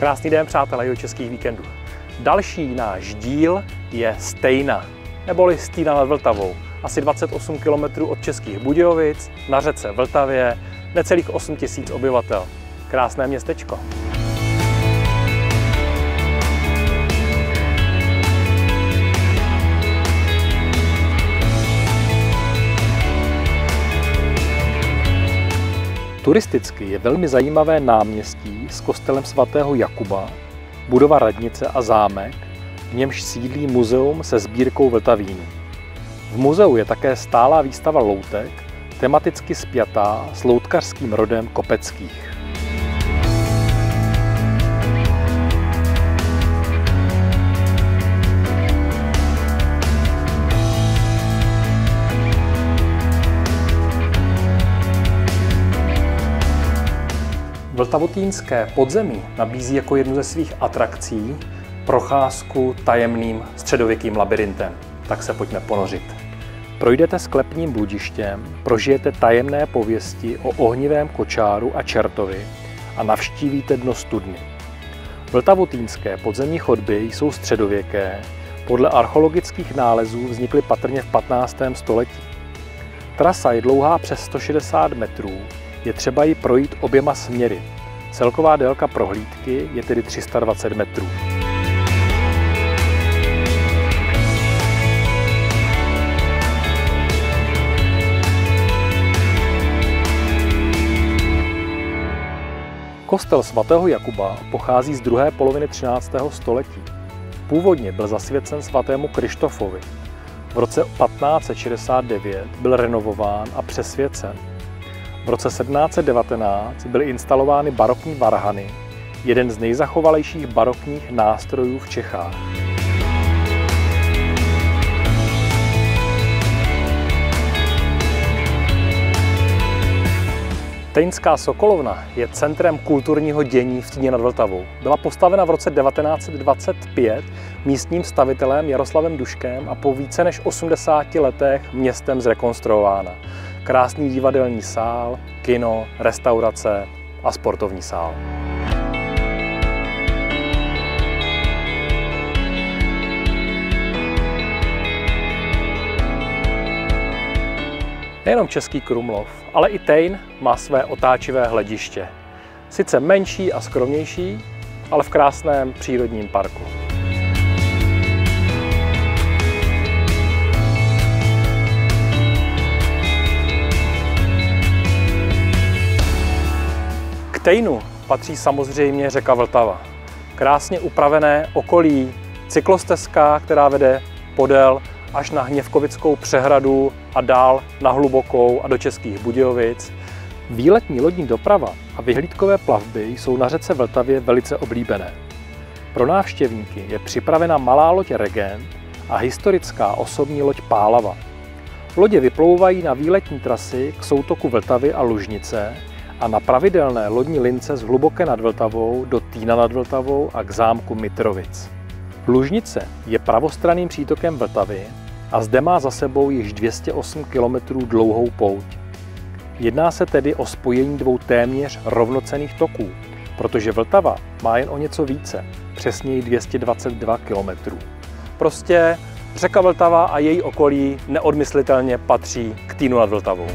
Krásný den, přátelé Jihočeských víkendů. Další náš díl je Stejna, neboli Stýna nad Vltavou. Asi 28 km od Českých Budějovic, na řece Vltavě, necelých 8 000 obyvatel. Krásné městečko. Turisticky je velmi zajímavé náměstí s kostelem svatého Jakuba, budova radnice a zámek, v němž sídlí muzeum se sbírkou vltavínů. V muzeu je také stálá výstava loutek, tematicky spjatá s loutkařským rodem Kopeckých. Vltavotýnské podzemí nabízí jako jednu ze svých atrakcí procházku tajemným středověkým labirintem. Tak se pojďme ponořit. Projdete sklepním bludištěm, prožijete tajemné pověsti o ohnivém kočáru a čertovi a navštívíte dno studny. Vltavotýnské podzemní chodby jsou středověké, podle archeologických nálezů vznikly patrně v 15. století. Trasa je dlouhá přes 160 metrů, je třeba ji projít oběma směry. Celková délka prohlídky je tedy 320 metrů. Kostel svatého Jakuba pochází z druhé poloviny 13. století. Původně byl zasvěcen svatému Krištofovi. V roce 1569 byl renovován a přesvěcen. V roce 1719 byly instalovány barokní varhany, jeden z nejzachovalejších barokních nástrojů v Čechách. Tejnská sokolovna je centrem kulturního dění v Týně nad Vltavou. Byla postavena v roce 1925 místním stavitelem Jaroslavem Duškem a po více než 80 letech městem zrekonstruována. Krásný divadelní sál, kino, restaurace a sportovní sál. Nejenom Český Krumlov, ale i Tejn má své otáčivé hlediště. Sice menší a skromnější, ale v krásném přírodním parku. K Tejnu patří samozřejmě řeka Vltava. Krásně upravené okolí, cyklostezka, která vede podél až na Hněvkovickou přehradu a dál na Hlubokou a do Českých Budějovic. Výletní lodní doprava a vyhlídkové plavby jsou na řece Vltavě velice oblíbené. Pro návštěvníky je připravena malá loď Regent a historická osobní loď Pálava. Lodě vyplouvají na výletní trasy k soutoku Vltavy a Lužnice a na pravidelné lodní lince z Hluboké nad Vltavou do Týna nad Vltavou a k zámku Mitrovic. Lužnice je pravostranným přítokem Vltavy a zde má za sebou již 208 km dlouhou pouť. Jedná se tedy o spojení dvou téměř rovnocenných toků, protože Vltava má jen o něco více, přesněji 222 km. Prostě řeka Vltava a její okolí neodmyslitelně patří k Týnu nad Vltavou.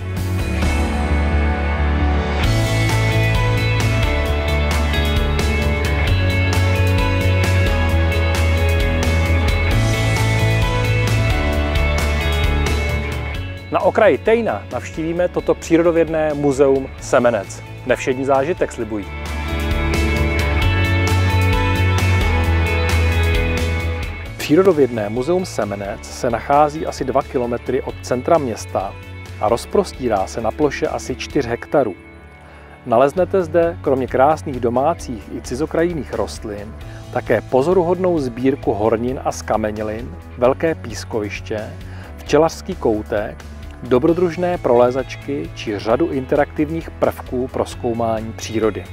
Na okraji Tejna navštívíme toto přírodovědné muzeum Semenec. Nevšední zážitek slibují. Přírodovědné muzeum Semenec se nachází asi 2 km od centra města a rozprostírá se na ploše asi 4 hektarů. Naleznete zde, kromě krásných domácích i cizokrajinných rostlin, také pozoruhodnou sbírku hornin a zkamenělin, velké pískoviště, včelařský koutek, dobrodružné prolézačky či řadu interaktivních prvků pro zkoumání přírody.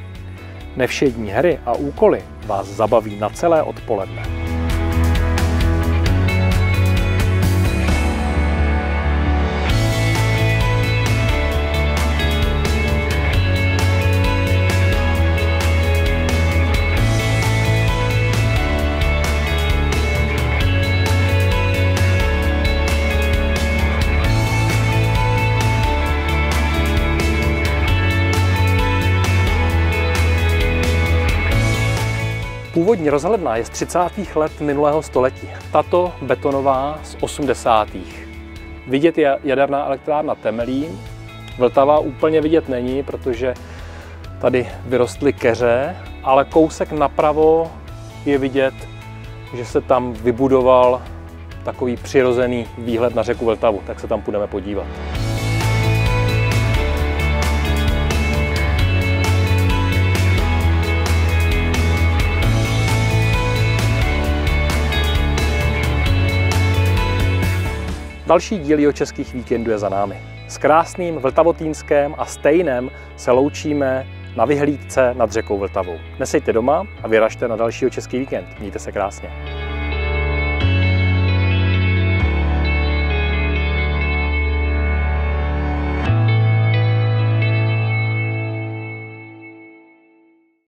Nevšední hry a úkoly vás zabaví na celé odpoledne. Původní rozhledna je z 30. let minulého století. Tato betonová z 80. Vidět je jaderná elektrárna Temelín. Vltava úplně vidět není, protože tady vyrostly keře, ale kousek napravo je vidět, že se tam vybudoval takový přirozený výhled na řeku Vltavu, tak se tam půjdeme podívat. Další díl Jihočeských víkendů je za námi. S krásným Vltavotýnskem a Stejnem se loučíme na vyhlídce nad řekou Vltavou. Nesejte doma a vyražte na další Jihočeský víkend. Mějte se krásně.